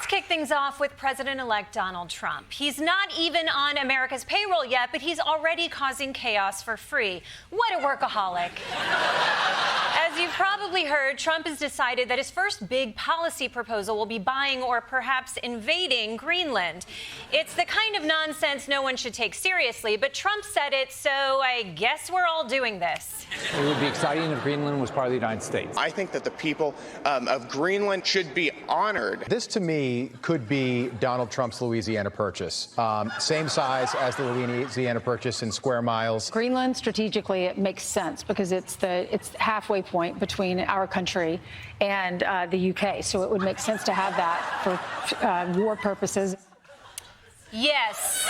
kick things off with President-elect Donald Trump. He's not even on America's payroll yet, but he's already causing chaos for free. What a workaholic. As you've probably heard, Trump has decided that his first big policy proposal will be buying or perhaps invading Greenland. It's the kind of nonsense no one should take seriously, but Trump said it, so I guess we're all doing this. It would be exciting if Greenland was part of the United States. I think that the people of Greenland should be honored. This, to me, could be Donald Trump's Louisiana Purchase. Same size as the Louisiana Purchase in square miles. Greenland, strategically, it makes sense because it's the halfway point between our country and the UK. So it would make sense to have that for war purposes. Yes.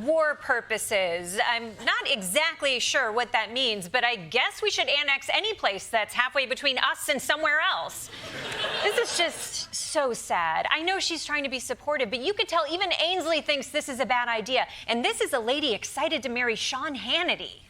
War purposes. I'm not exactly sure what that means, but I guess we should annex any place that's halfway between us and somewhere else. This is just so sad. I know she's trying to be supportive, but you could tell even Ainsley thinks this is a bad idea. And this is a lady excited to marry Sean Hannity.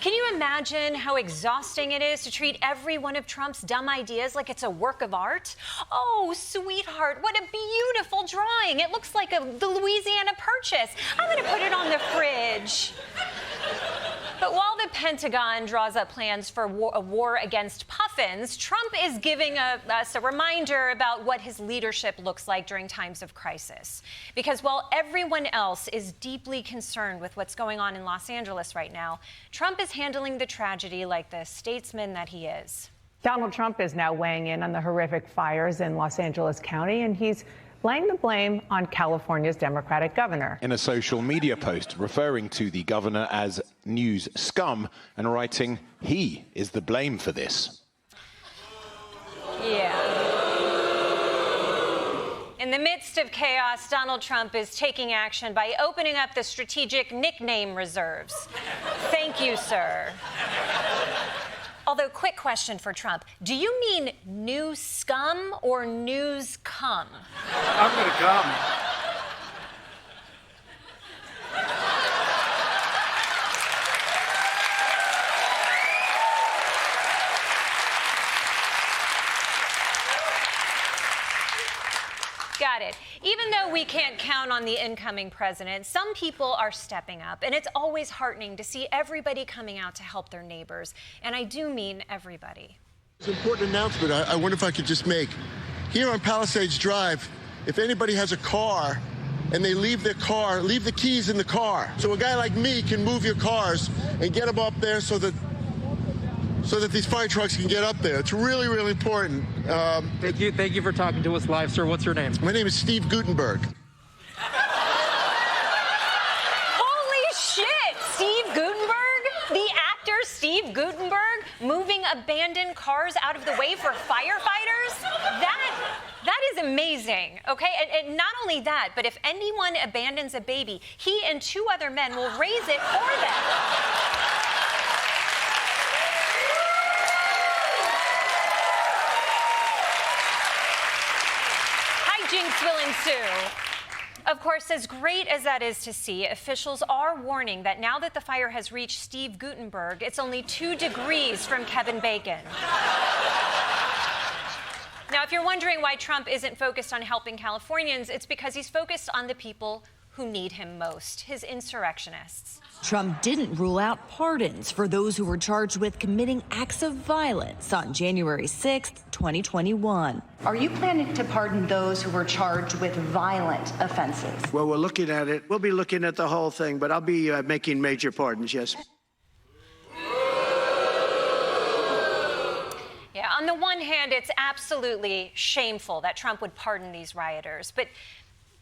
Can you imagine how exhausting it is to treat every one of Trump's dumb ideas like it's a work of art? Oh, sweetheart, what a beautiful drawing. It looks like the Louisiana Purchase. I'm going to put it on the fridge. But while the Pentagon draws up plans for a war against puffins, Trump is giving us a reminder about what his leadership looks like during times of crisis. Because while everyone else is deeply concerned with what's going on in Los Angeles right now, Trump is handling the tragedy like the statesman that he is. Donald Trump is now weighing in on the horrific fires in Los Angeles County, and he's laying the blame on California's Democratic governor. In a social media post referring to the governor as news scum and writing, he is the blame for this. Yeah. In the midst of chaos, Donald Trump is taking action by opening up the strategic nickname reserves. Thank you, sir. Although, quick question for Trump. Do you mean new scum or news cum? I'm going to come. Got it. Even though we can't count on the incoming president, some people are stepping up, and it's always heartening to see everybody coming out to help their neighbors. And I do mean everybody. It's an important announcement I wonder if I could just make. Here on Palisades Drive, if anybody has a car and they leave their car, leave the keys in the car. So a guy like me can move your cars and get them up there so that these fire trucks can get up there. It's really, really important. Thank you for talking to us live, sir. What's your name? My name is Steve Gutenberg. Holy shit! Steve Gutenberg? The actor Steve Gutenberg moving abandoned cars out of the way for firefighters? That is amazing, okay? And not only that, but if anyone abandons a baby, he and two other men will raise it for them. Jinx will ensue. Of course, as great as that is to see, officials are warning that now that the fire has reached Steve Gutenberg, it's only 2 degrees from Kevin Bacon. Now, if you're wondering why Trump isn't focused on helping Californians, it's because he's focused on the people who need him most, his insurrectionists. Trump didn't rule out pardons for those who were charged with committing acts of violence on January 6th, 2021. Are you planning to pardon those who were charged with violent offenses? Well, we're looking at it. We'll be looking at the whole thing, but I'll be making major pardons, yes. Yeah, on the one hand, it's absolutely shameful that Trump would pardon these rioters, but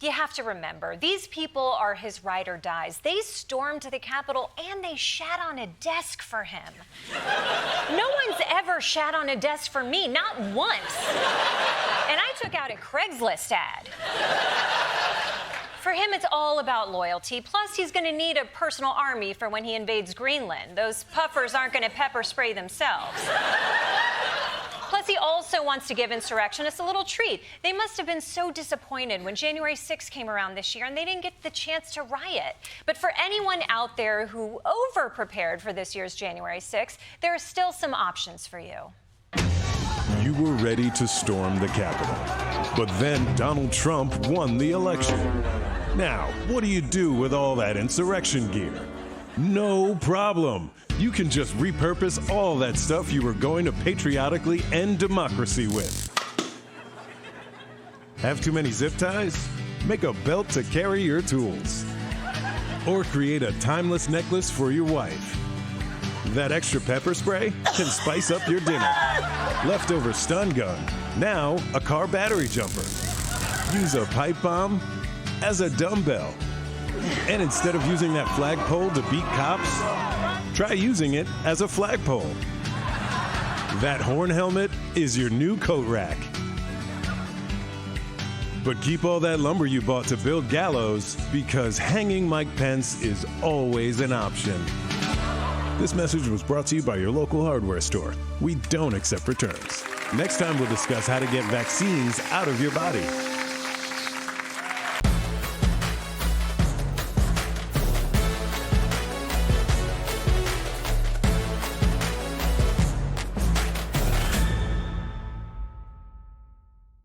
you have to remember, these people are his ride or dies. They stormed the Capitol and they shat on a desk for him. No one's ever shat on a desk for me, not once. And I took out a Craigslist ad. For him, it's all about loyalty. Plus, he's going to need a personal army for when he invades Greenland. Those puffers aren't going to pepper spray themselves. Plus, he also wants to give insurrectionists a little treat. They must have been so disappointed when January 6th came around this year and they didn't get the chance to riot. But for anyone out there who over-prepared for this year's January 6th, there are still some options for you. you were ready to storm the Capitol. But then Donald Trump won the election. Now, what do you do with all that insurrection gear? No problem. You can just repurpose all that stuff you were going to patriotically end democracy with. Have too many zip ties? Make a belt to carry your tools. Or create a timeless necklace for your wife. That extra pepper spray can spice up your dinner. Leftover stun gun, now a car battery jumper. Use a pipe bomb as a dumbbell. And instead of using that flagpole to beat cops, try using it as a flagpole. That horn helmet is your new coat rack. But keep all that lumber you bought to build gallows, because hanging Mike Pence is always an option. This message was brought to you by your local hardware store. We don't accept returns. Next time we'll discuss how to get vaccines out of your body.